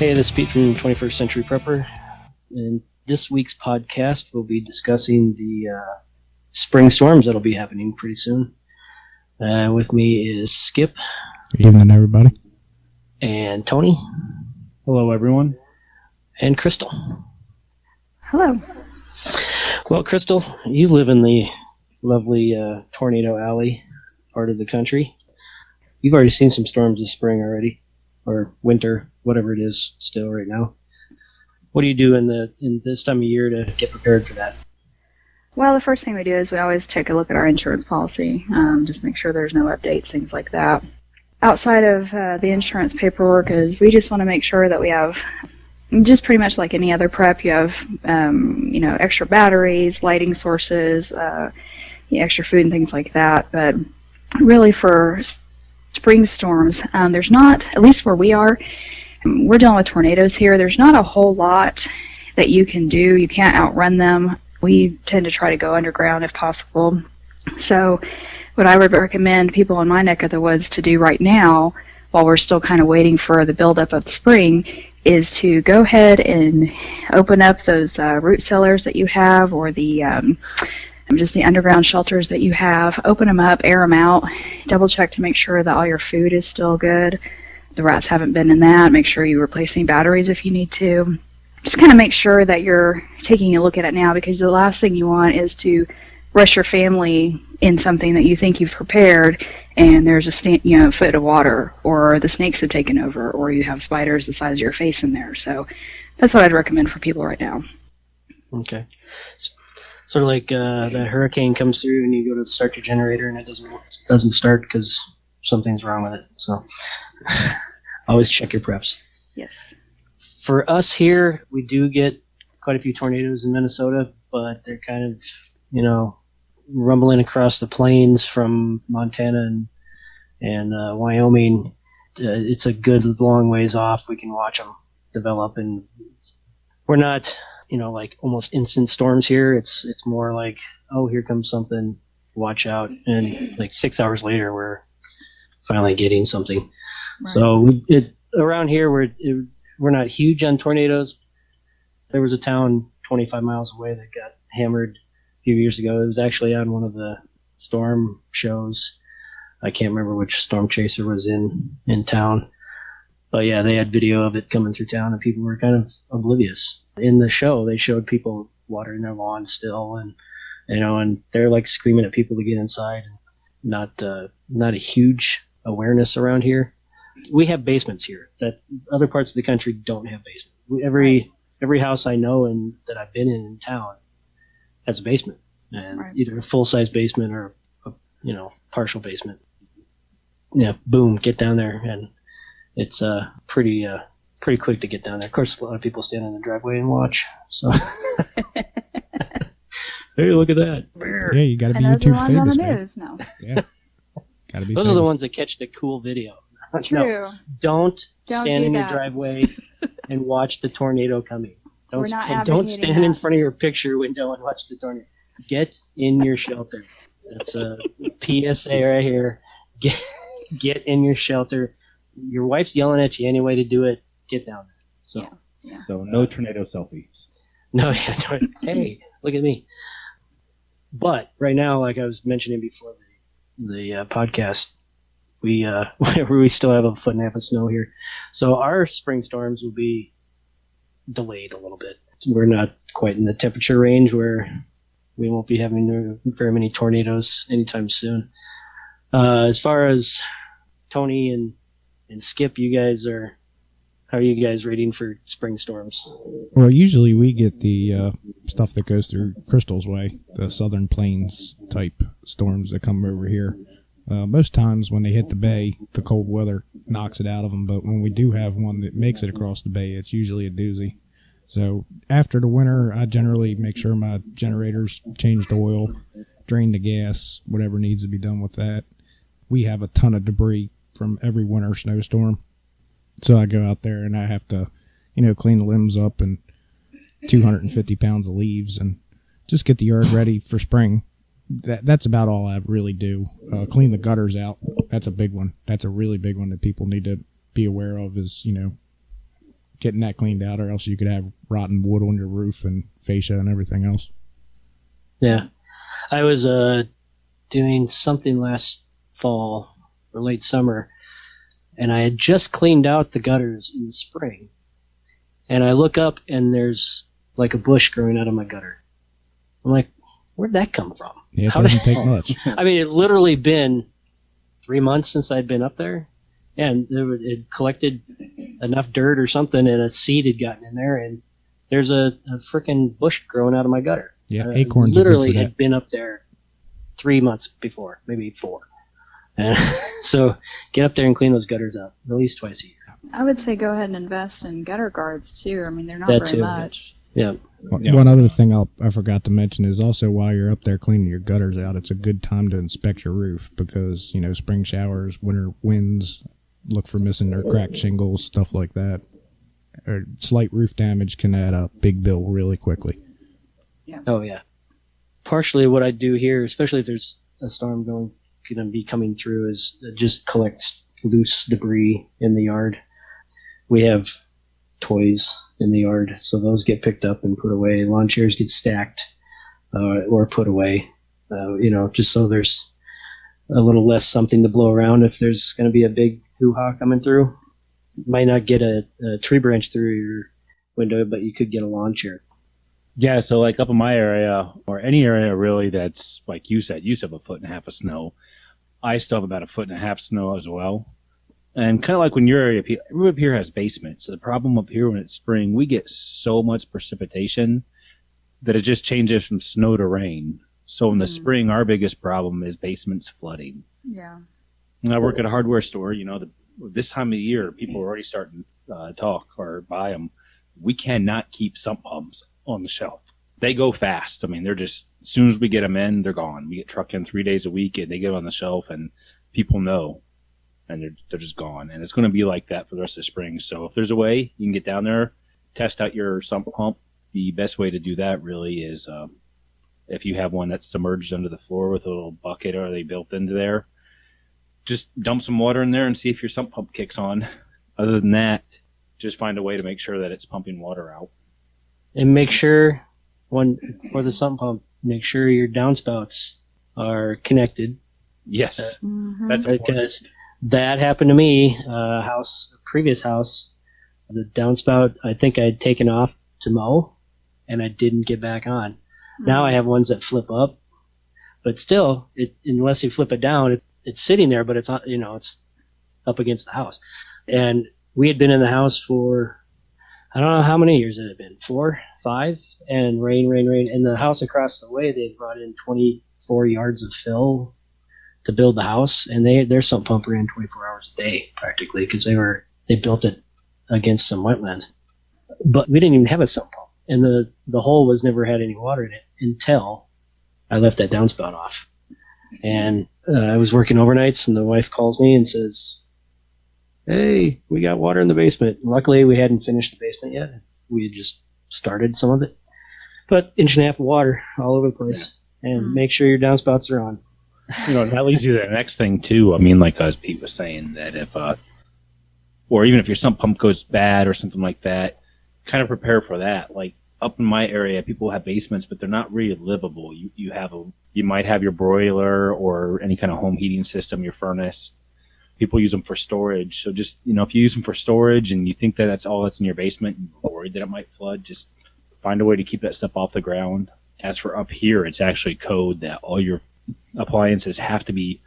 Hey, this is Pete from 21st Century Prepper. In this week's podcast, we'll be discussing the spring storms that'll be happening pretty soon. With me is Skip. Evening, everybody. And Tony. Hello, everyone. And Crystal. Hello. Well, Crystal, you live in the lovely Tornado Alley part of the country. You've already seen some storms this spring already, or winter, whatever it is still right now. What do you do in this time of year to get prepared for that? Well, the first thing we do is we always take a look at our insurance policy, just make sure there's no updates, things like that. Outside of the insurance paperwork is we just want to make sure that we have, just pretty much like any other prep, you have, extra batteries, lighting sources, extra food and things like that. But really for spring storms, there's not, at least where we are, we're dealing with tornadoes here, there's not a whole lot that you can do. You can't outrun them. We tend to try to go underground if possible. So what I would recommend people in my neck of the woods to do right now, while we're still kind of waiting for the buildup of the spring, is to go ahead and open up those root cellars that you have, or the just the underground shelters that you have. Open them up, air them out, double check to make sure that all your food is still good. The rats haven't been in that. Make sure you replace any batteries if you need to. Just kind of make sure that you're taking a look at it now, because the last thing you want is to rush your family in something that you think you've prepared and there's a foot of water, or the snakes have taken over, or you have spiders the size of your face in there. So that's what I'd recommend for people right now. Okay. Sort of like that hurricane comes through and you go to start your generator and it doesn't start because something's wrong with it. So always check your preps. Yes. For us here, we do get quite a few tornadoes in Minnesota, but they're kind of, rumbling across the plains from Montana and Wyoming. It's a good long ways off. We can watch them develop, and we're not, like almost instant storms here. It's more like, oh, here comes something, watch out, and like 6 hours later, we're finally getting something. Right. So around here, we're not huge on tornadoes. There was a town 25 miles away that got hammered a few years ago. It was actually on one of the storm shows. I can't remember which storm chaser was in town. But yeah, they had video of it coming through town, and people were kind of oblivious. In the show, they showed people watering their lawn still, and and they're like screaming at people to get inside. Not a huge awareness around here. We have basements here that other parts of the country don't have basements. Every house I know and that I've been in town has a basement, and right. Either a full-size basement or a partial basement. Yeah, boom, get down there, and it's pretty quick to get down there. Of course, a lot of people stand in the driveway and watch. So, hey, look at that! Yeah, you got to be YouTube famous, man. News, no. Yeah, got to be. Those famous. are the ones that catch the cool video. True. No, don't stand in your driveway and watch the tornado coming. Don't stand in front of your picture window and watch the tornado. Get in your shelter. That's a PSA right here. Get in your shelter. Your wife's yelling at you anyway to do it. Get down there. So, yeah. So no tornado selfies. No, hey, look at me. But right now, like I was mentioning before the podcast, we still have a foot and a half of snow here. So our spring storms will be delayed a little bit. We're not quite in the temperature range where we won't be having very many tornadoes anytime soon. As far as Tony and Skip, how are you guys rating for spring storms? Well, usually we get the stuff that goes through Crystal's way, the Southern Plains type storms that come over here. Most times when they hit the bay, the cold weather knocks it out of them, but when we do have one that makes it across the bay, it's usually a doozy. So after the winter, I generally make sure my generator's changed oil, drain the gas, whatever needs to be done with that. We have a ton of debris from every winter snowstorm, so I go out there and I have to, clean the limbs up and 250 pounds of leaves and just get the yard ready for spring. That's about all I really do. Clean the gutters out. That's a big one. That's a really big one that people need to be aware of is, getting that cleaned out, or else you could have rotten wood on your roof and fascia and everything else. Yeah. I was doing something last fall or late summer, and I had just cleaned out the gutters in the spring. And I look up, and there's like a bush growing out of my gutter. I'm like, where'd that come from? Yeah, it doesn't take much. I mean, it literally been 3 months since I'd been up there, and it collected enough dirt or something, and a seed had gotten in there, and there's a freaking bush growing out of my gutter. Yeah, acorns are good literally for that. had been up there 3 months before, maybe 4. And so get up there and clean those gutters out at least twice a year. I would say go ahead and invest in gutter guards too. I mean, they're not That very too, much. Yeah. One other thing I forgot to mention is also while you're up there cleaning your gutters out, it's a good time to inspect your roof because, spring showers, winter winds, look for missing or cracked shingles, stuff like that. Or slight roof damage can add a big bill really quickly. Oh, yeah. Partially what I do here, especially if there's a storm going to be coming through, is just collect loose debris in the yard. We have toys in the yard, so those get picked up and put away. Lawn chairs get stacked or put away, just so there's a little less something to blow around if there's going to be a big hoo-ha coming through. You might not get a tree branch through your window, but you could get a lawn chair. Yeah, so like up in my area, or any area really that's, like you said, you used to have 1.5 feet of snow. I still have about 1.5 feet of snow as well. And kind of like when your area, everyone up here has basements. So the problem up here when it's spring, we get so much precipitation that it just changes from snow to rain. So in the spring, our biggest problem is basements flooding. Yeah. And I work at a hardware store. This time of year, people are already starting to talk or buy them. We cannot keep sump pumps on the shelf. They go fast. I mean, they're just, as soon as we get them in, they're gone. We get trucked in 3 days a week, and they get on the shelf, and people know. And they're just gone. And it's going to be like that for the rest of the spring. So if there's a way you can get down there, test out your sump pump, the best way to do that really is if you have one that's submerged under the floor with a little bucket or they built into there, just dump some water in there and see if your sump pump kicks on. Other than that, just find a way to make sure that it's pumping water out. And make sure, for the sump pump, make sure your downspouts are connected. Yes, Mm-hmm. that's important. Because that happened to me. Previous house, the downspout, I think I'd taken off to mow, and I didn't get back on. Now I have ones that flip up, but still, unless you flip it down, it's sitting there, but it's it's up against the house. And we had been in the house for, I don't know how many years it had been, 4, 5, and rain. And the house across the way, they brought in 24 yards of fill to build the house, and their sump pump ran 24 hours a day practically because they built it against some wetlands. But we didn't even have a sump pump, and the hole was never had any water in it until I left that downspout off. And I was working overnights, and the wife calls me and says, "Hey, we got water in the basement." Luckily, we hadn't finished the basement yet. We had just started some of it, but 1.5 inch of water all over the place. And make sure your downspouts are on. That leads you to the next thing too. I mean, like as Pete was saying, that if, or even if your sump pump goes bad or something like that, kind of prepare for that. Like up in my area, people have basements, but they're not really livable. You might have your broiler or any kind of home heating system, your furnace. People use them for storage. So just, if you use them for storage and you think that that's all that's in your basement, and you're worried that it might flood, just find a way to keep that stuff off the ground. As for up here, it's actually code that all your appliances have to be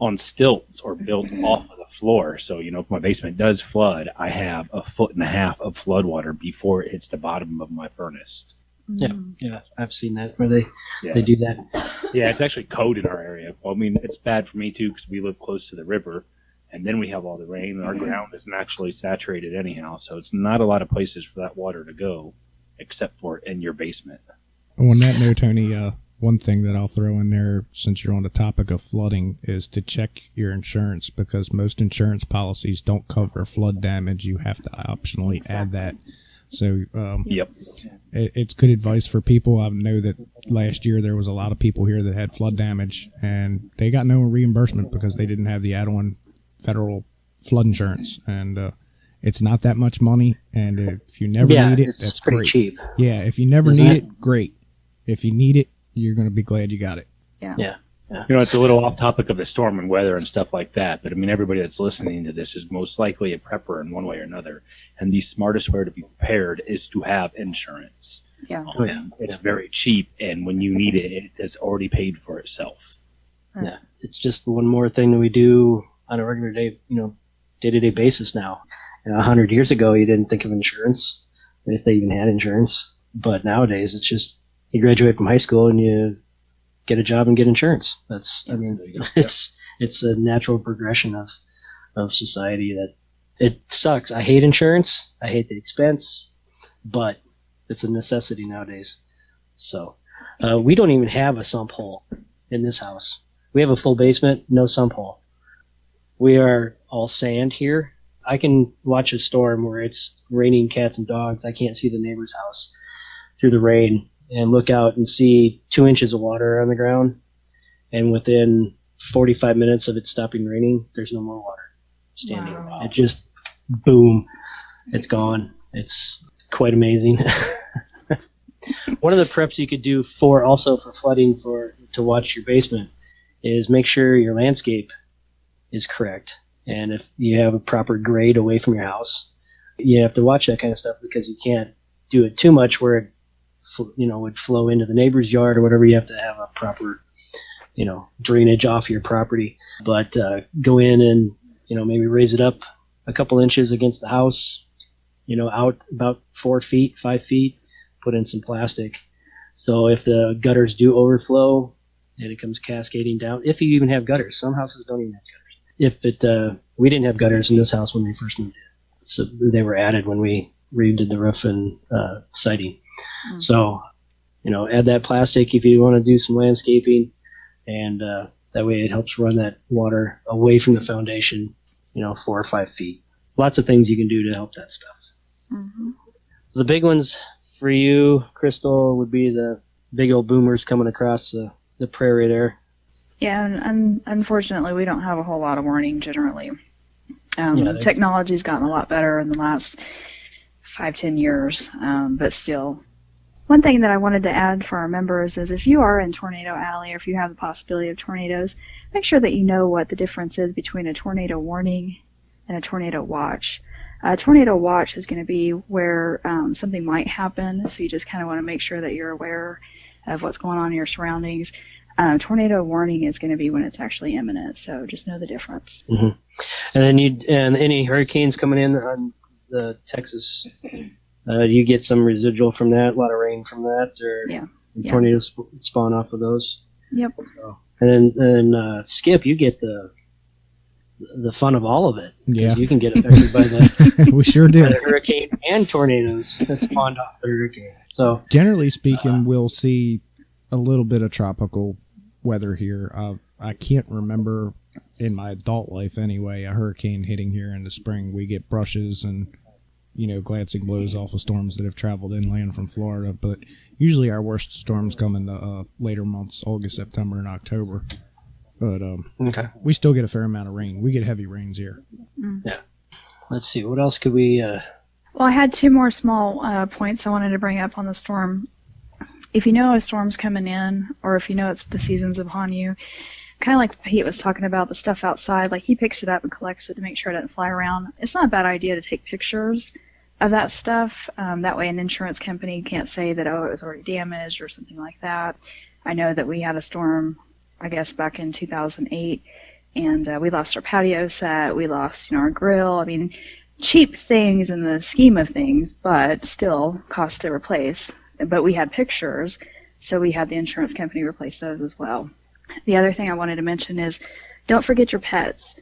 on stilts or built off of the floor. So, if my basement does flood, I have 1.5 feet of flood water before it hits the bottom of my furnace. Yeah, I've seen that where they do that. Yeah, it's actually code in our area. Well, I mean, it's bad for me too because we live close to the river, and then we have all the rain, and our ground is naturally saturated anyhow. So it's not a lot of places for that water to go, except for in your basement. On that note, Tony, one thing that I'll throw in there, since you're on the topic of flooding, is to check your insurance, because most insurance policies don't cover flood damage. You have to optionally add that. So Yep. It's good advice for people. I know that last year there was a lot of people here that had flood damage, and they got no reimbursement because they didn't have the add-on federal flood insurance. And It's not that much money, and if you never need it, it's that's pretty great. cheap. Yeah, if you never Isn't need it? it, great. If you need it, you're going to be glad you got it. Yeah. It's a little off topic of the storm and weather and stuff like that, but I mean, everybody that's listening to this is most likely a prepper in one way or another. And the smartest way to be prepared is to have insurance. Yeah. Oh, yeah. It's very cheap, and when you need it, it has already paid for itself. Yeah, it's just one more thing that we do on a regular day, day-to-day basis now. 100 years ago, you didn't think of insurance, if they even had insurance. But nowadays, it's just you graduate from high school and you get a job and get insurance. There you go. It's a natural progression of society. That it sucks. I hate insurance. I hate the expense, but it's a necessity nowadays. So we don't even have a sump hole in this house. We have a full basement, no sump hole. We are all sand here. I can watch a storm where it's raining cats and dogs. I can't see the neighbor's house through the rain and look out and see 2 inches of water on the ground. And within 45 minutes of it stopping raining, there's no more water standing. Wow. It just, boom, it's gone. It's quite amazing. One of the preps you could do for flooding to watch your basement is make sure your landscape is correct. And if you have a proper grade away from your house, you have to watch that kind of stuff because you can't do it too much where it would flow into the neighbor's yard or whatever. You have to have a proper, drainage off your property. But go in and, maybe raise it up a couple inches against the house, out about 4 feet, 5 feet, put in some plastic. So if the gutters do overflow and it comes cascading down, if you even have gutters, some houses don't even have gutters. We didn't have gutters in this house when we first moved in. So they were added when we redid the roof and siding. Mm-hmm. So, add that plastic if you want to do some landscaping, and that way it helps run that water away from the foundation, 4 or 5 feet. Lots of things you can do to help that stuff. Mm-hmm. So the big ones for you, Crystal, would be the big old boomers coming across the prairie there. Yeah, and unfortunately, we don't have a whole lot of warning generally. Technology's gotten a lot better in the last 5-10 years, but still. One thing that I wanted to add for our members is if you are in Tornado Alley or if you have the possibility of tornadoes, make sure that you know what the difference is between a tornado warning and a tornado watch. A tornado watch is going to be where something might happen, so you just kind of want to make sure that you're aware of what's going on in your surroundings. Tornado warning is going to be when it's actually imminent, so just know the difference. Mm-hmm. And then any hurricanes coming in on the Texas, you get some residual from that, a lot of rain from that, or tornadoes spawn off of those. Yep. So, and then Skip, you get the fun of all of it. Yeah. You can get affected by the we sure do. by the hurricane and tornadoes that spawned off the hurricane. So generally speaking, we'll see a little bit of tropical weather here. I can't remember in my adult life anyway a hurricane hitting here in the spring. We get brushes and glancing blows off of storms that have traveled inland from Florida, but usually our worst storms come in the later months, August, September, and October. But okay, we still get a fair amount of rain. We get heavy rains here. Yeah. Let's see, what else could we Well, I had 2 more small points I wanted to bring up on the storm. If you know a storm's coming in, or if you know it's the season's upon you, kind of like Pete was talking about the stuff outside, like he picks it up and collects it to make sure it doesn't fly around. It's not a bad idea to take pictures of that stuff. That way an insurance company can't say that, it was already damaged or something like that. I know that we had a storm, I guess, back in 2008, and we lost our patio set, we lost, our grill. I mean, cheap things in the scheme of things, but still cost to replace. But we had pictures, so we had the insurance company replace those as well. The other thing I wanted to mention is don't forget your pets.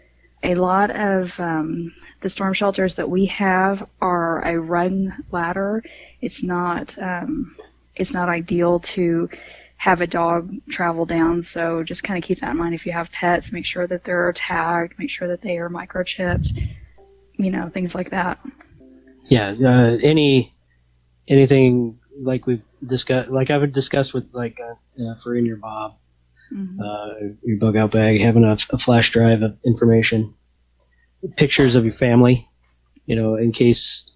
A lot of the storm shelters that we have are a run ladder. It's not ideal to have a dog travel down, so just kind of keep that in mind. If you have pets, make sure that they're tagged, make sure that they are microchipped, things like that. Yeah, anything like we've discussed, like I've discussed with for in your Bob, your bug out bag, having a flash drive of information, pictures of your family, in case,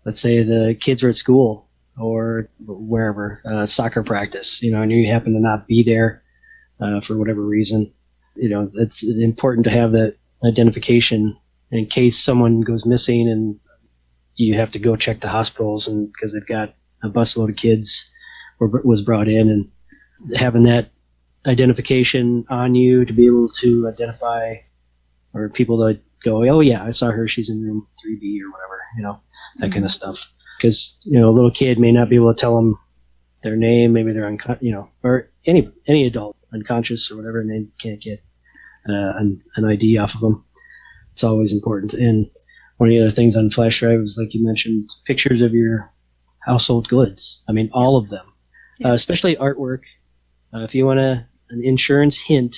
let's say the kids are at school or wherever, soccer practice, and you happen to not be there for whatever reason. It's important to have that identification in case someone goes missing and you have to go check the hospitals, and because they've got a busload of kids was brought in, and having that identification on you to be able to identify, or people to go, oh yeah, I saw her, she's in room 3B or whatever, that kind of stuff. Because a little kid may not be able to tell them their name, maybe they're or any adult unconscious or whatever, and they can't get an ID off of them. It's always important. And one of the other things on flash drive is, like you mentioned, pictures of your household goods. I mean, all of them, especially artwork. If you want an insurance hint,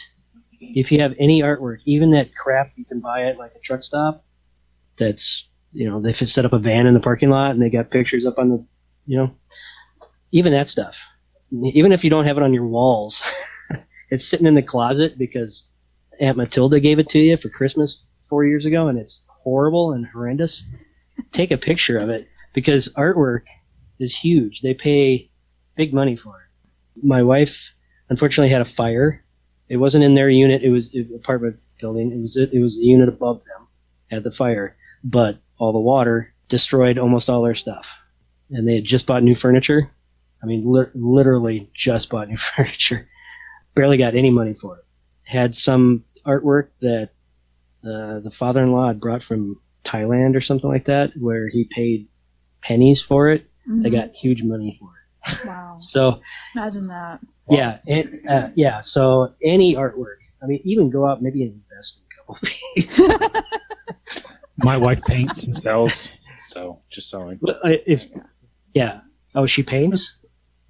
if you have any artwork, even that crap you can buy at like a truck stop, that's, they set up a van in the parking lot and they got pictures up on the, even that stuff. Even if you don't have it on your walls, it's sitting in the closet because Aunt Matilda gave it to you for Christmas 4 years ago, and it's horrible and horrendous. Take a picture of it, because artwork is huge. They pay big money for it. My wife, unfortunately, had a fire. It wasn't in their unit. It was an apartment building. It was the unit above them had the fire, but all the water destroyed almost all their stuff. And they had just bought new furniture. I mean, literally just bought new furniture. Barely got any money for it. Had some artwork that the father-in-law had brought from Thailand or something like that, where he paid pennies for it. Mm-hmm. They got huge money for it. Wow. So imagine that. Yeah, so any artwork. I mean, even go out, maybe invest in a couple of these. My wife paints and sells, so just selling. Oh, she paints?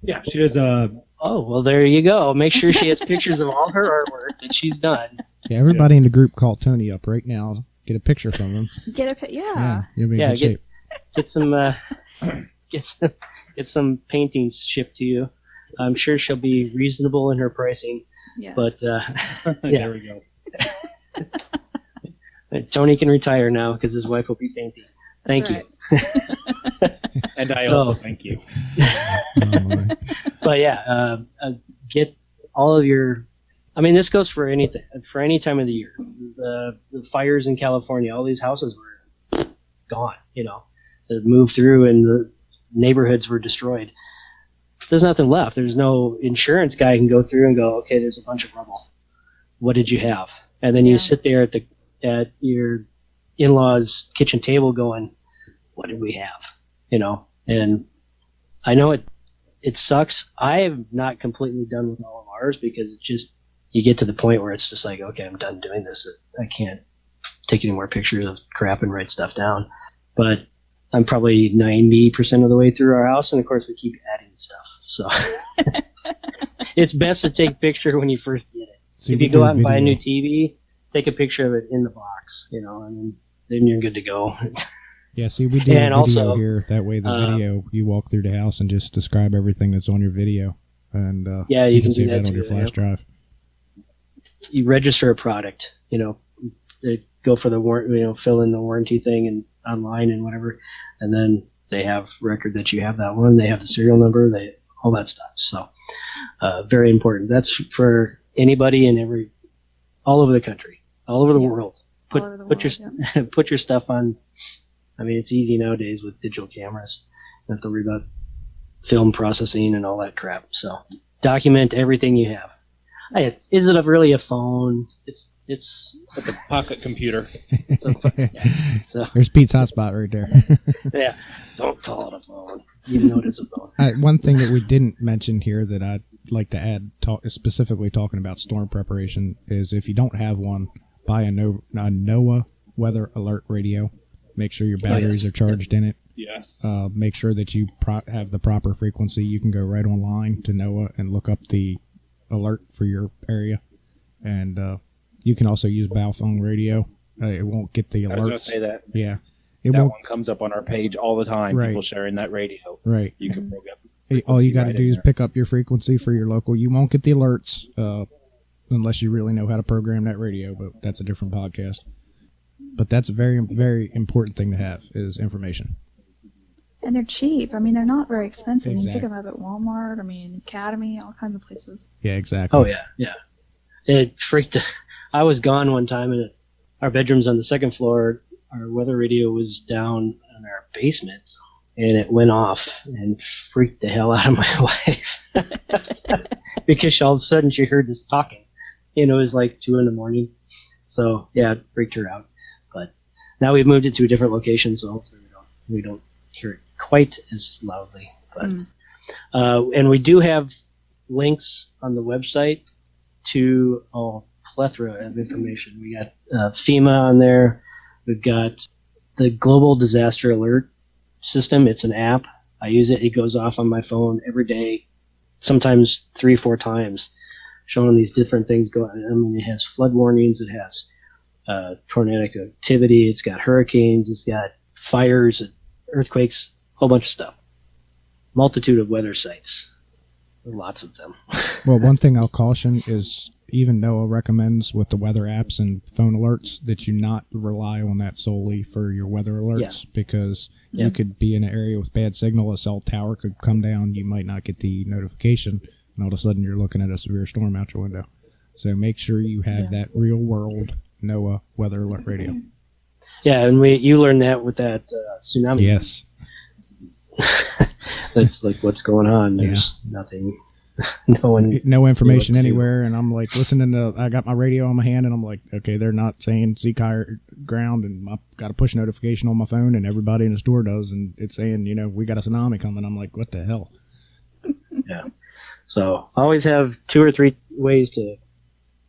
Yeah, she does. Oh, well, there you go. Make sure she has pictures of all her artwork that she's done. Yeah, everybody in the group call Tony up right now. Get a picture from him. Yeah, you'll be in good shape. Get some paintings shipped to you. I'm sure she'll be reasonable in her pricing. Yes. But there we go. Tony can retire now because his wife will be painting. Thank you. And I also thank you. But yeah, get all of your. I mean, this goes for anything, for any time of the year. The fires in California, all these houses were gone. They moved through and the neighborhoods were destroyed. There's nothing left. There's no insurance guy can go through and go, okay, there's a bunch of rubble. What did you have? And then you sit there at your in-laws' kitchen table going, what did we have? And I know it sucks. I am not completely done with all of ours, because it just, you get to the point where it's just like, okay, I'm done doing this. I can't take any more pictures of crap and write stuff down. But I'm probably 90% of the way through our house, and of course we keep adding stuff. So it's best to take a picture when you first get it. So if you go out and buy a new TV, take a picture of it in the box, and then you're good to go. Yeah, see, we do a video here. That way the video, you walk through the house and just describe everything that's on your video. And you can save do that on your flash drive. You register a product, they go for the fill in the warranty thing and online and whatever, and then they have record that you have that one. They have the serial number, all that stuff. So very important. That's for anybody and all over the country, all over the world. Put your stuff on. I mean, it's easy nowadays with digital cameras. You don't have to worry about film processing and all that crap. So document everything you have. Is it really a phone? It's a pocket computer. So. There's Pete's hotspot right there. Yeah, don't call it a phone, even though it is a phone. One thing that we didn't mention here that I'd like to add, specifically talking about storm preparation, is if you don't have one, buy a NOAA weather alert radio. Make sure your batteries are charged in it. Yes. Make sure that you have the proper frequency. You can go right online to NOAA and look up the alert for your area. And you can also use Baofeng radio. It won't get the alerts. I was going to say that. Yeah. That one comes up on our page all the time. Right. People sharing that radio. Right. You can program. All you got to do is pick up your frequency for your local. You won't get the alerts unless you really know how to program that radio, but that's a different podcast. But that's a very, very important thing to have is information. And they're cheap. I mean, they're not very expensive. You can Exactly. pick them up at Walmart. I mean, Academy, all kinds of places. Yeah, exactly. Oh yeah. It freaked. I was gone one time, and our bedroom's on the second floor. Our weather radio was down in our basement, and it went off and freaked the hell out of my wife because all of a sudden she heard this talking. It was like 2 a.m. So yeah, it freaked her out. But now we've moved it to a different location, so hopefully we don't hear it quite as loudly. But and we do have links on the website to a plethora of information. We got FEMA on there. We've got the Global Disaster Alert System. It's an app. I use it. It goes off on my phone every day, sometimes 3-4 times, showing these different things going on. I mean, it has flood warnings. It has tornadic activity. It's got hurricanes. It's got fires, earthquakes, a whole bunch of stuff. Multitude of weather sites. Lots of them. Well, one thing I'll caution is even NOAA recommends with the weather apps and phone alerts that you not rely on that solely for your weather alerts because you could be in an area with bad signal, a cell tower could come down, you might not get the notification, and all of a sudden you're looking at a severe storm out your window. So make sure you have that real world NOAA weather alert radio. Yeah, and you learned that with that tsunami. Yes. That's like what's going on. There's nothing, no information anywhere, and I'm like listening to. I got my radio on my hand, and I'm like, okay, they're not saying seek higher ground, and I've got a push notification on my phone, and everybody in the store does, and it's saying, we got a tsunami coming. I'm like, what the hell? Yeah. So always have 2 or 3 ways to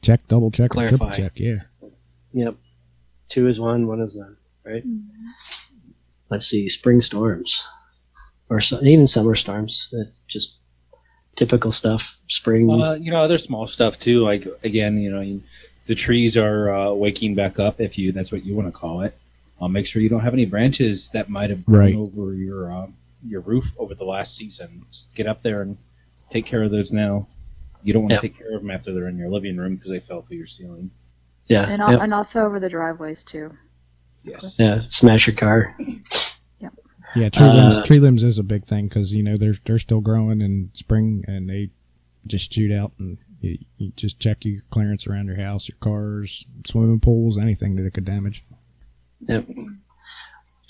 check, double check, clarify. or triple check. Yeah. Yep. 2 is 1, 1 is none. Right. Let's see. Spring storms. Or even summer storms. Just typical stuff. Spring. Other small stuff too. Like again, the trees are waking back up. If that's what you want to call it. Make sure you don't have any branches that might have grown over your roof over the last season. Just get up there and take care of those now. You don't want to take care of them after they're in your living room because they fell through your ceiling. Yeah. And also over the driveways too. Yes. Yeah. Smash your car. Yeah, tree limbs is a big thing because they're still growing in spring and they just shoot out, and you just check your clearance around your house, your cars, swimming pools, anything that it could damage. Yep.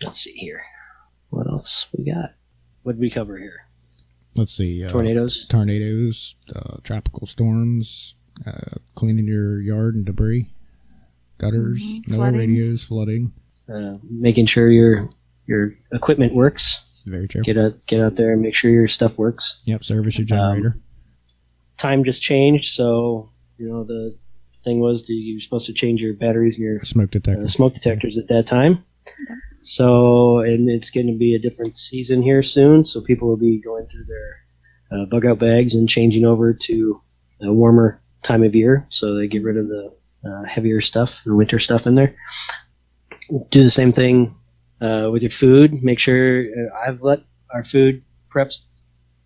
Let's see here. What else we got? What did we cover here? Let's see. Tornadoes, tropical storms, cleaning your yard and debris, gutters, NOAA radios, flooding. Making sure your equipment works. Very true. Get out there and make sure your stuff works. Yep, service your generator. Time just changed, so the thing was you're supposed to change your batteries and your smoke detectors at that time. Yeah. So, and it's going to be a different season here soon, so people will be going through their bug out bags and changing over to a warmer time of year, so they get rid of the heavier stuff and winter stuff in there. Do the same thing with your food. Make sure I've let our food preps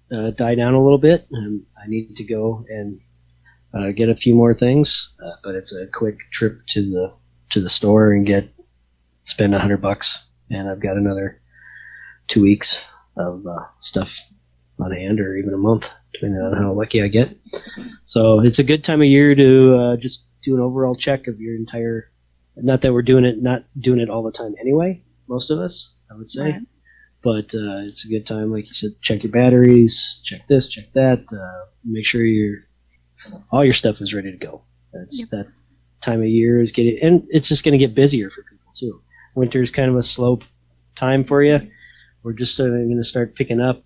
die down a little bit, and I need to go and get a few more things. But it's a quick trip to the store and spend $100, and I've got another 2 weeks of stuff on hand, or even a month, depending on how lucky I get. So it's a good time of year to just do an overall check of your entire. Not that we're not doing it all the time anyway. Most of us, I would say. Right. But it's a good time, like you said, check your batteries, check this, check that, make sure all your stuff is ready to go. That's that time of year is getting, and it's just going to get busier for people too. Winter is kind of a slow time for you. We're just going to start picking up.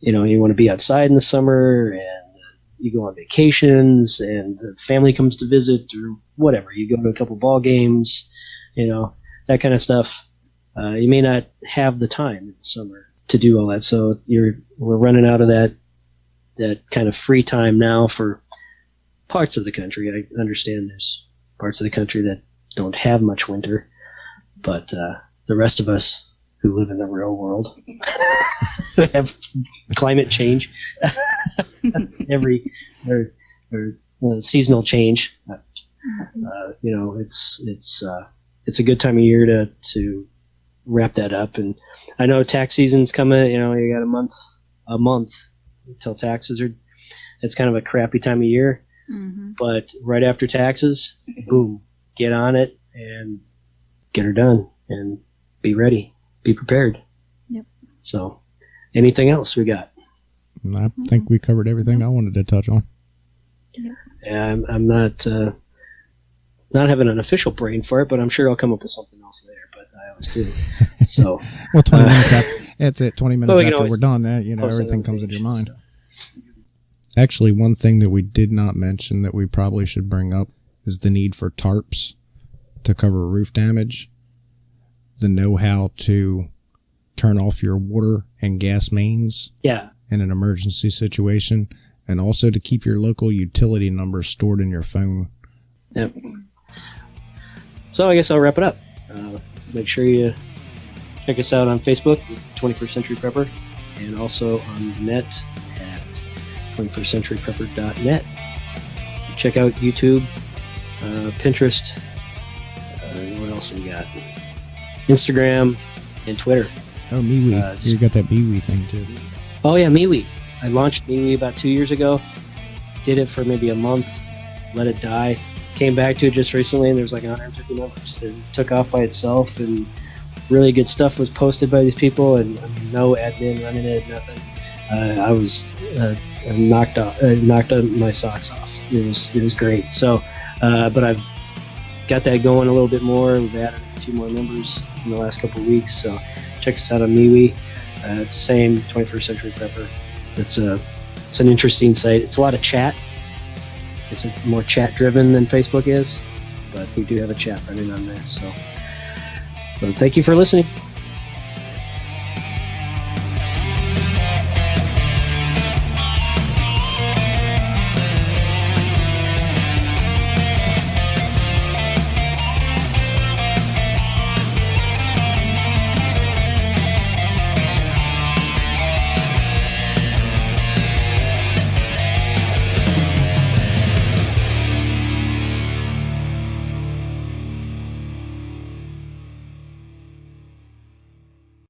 You want to be outside in the summer, and you go on vacations, and the family comes to visit, or whatever. You go to a couple ball games, that kind of stuff. You may not have the time in the summer to do all that, so we're running out of that kind of free time now for parts of the country. I understand there's parts of the country that don't have much winter, but the rest of us who live in the real world have climate change, seasonal change. it's a good time of year to wrap that up. And I know tax season's coming. You know, you got a month until taxes are. It's kind of a crappy time of year. Mm-hmm. But right after taxes, boom, get on it and get her done and be ready, be prepared. Yep. So, anything else we got? I think we covered everything I wanted to touch on. Yeah, I'm not having an official brain for it, but I'm sure I'll come up with something else later. But I always do. So, Well, 20 minutes after that's it. 20 minutes well, we can after always we're done, that post everything it comes on into your page, mind. so. Actually, one thing that we did not mention that we probably should bring up is the need for tarps to cover roof damage, the know-how to turn off your water and gas mains Yeah. in an emergency situation, and also to keep your local utility number stored in your phone. Yep. So I guess I'll wrap it up. Make sure you check us out on Facebook, 21st Century Prepper, and also on the net at 21stcenturyprepper.net. Check out YouTube, Pinterest, what else we got? Instagram, and Twitter. Oh, MeWe. You got that MeWe thing, too. Oh yeah, MeWe. I launched MeWe about 2 years ago. Did it for maybe a month, let it die. Came back to it just recently, and there's like 150 members. It took off by itself, and really good stuff was posted by these people, and I mean, no admin running it, nothing. I was knocked my socks off. It was great. So, but I've got that going a little bit more. We've added a few more members in the last couple of weeks. So check us out on MeWe. It's the same 21st Century Prepper. It's an interesting site. It's a lot of chat. It's more chat driven than Facebook is, but we do have a chat running on there. So thank you for listening.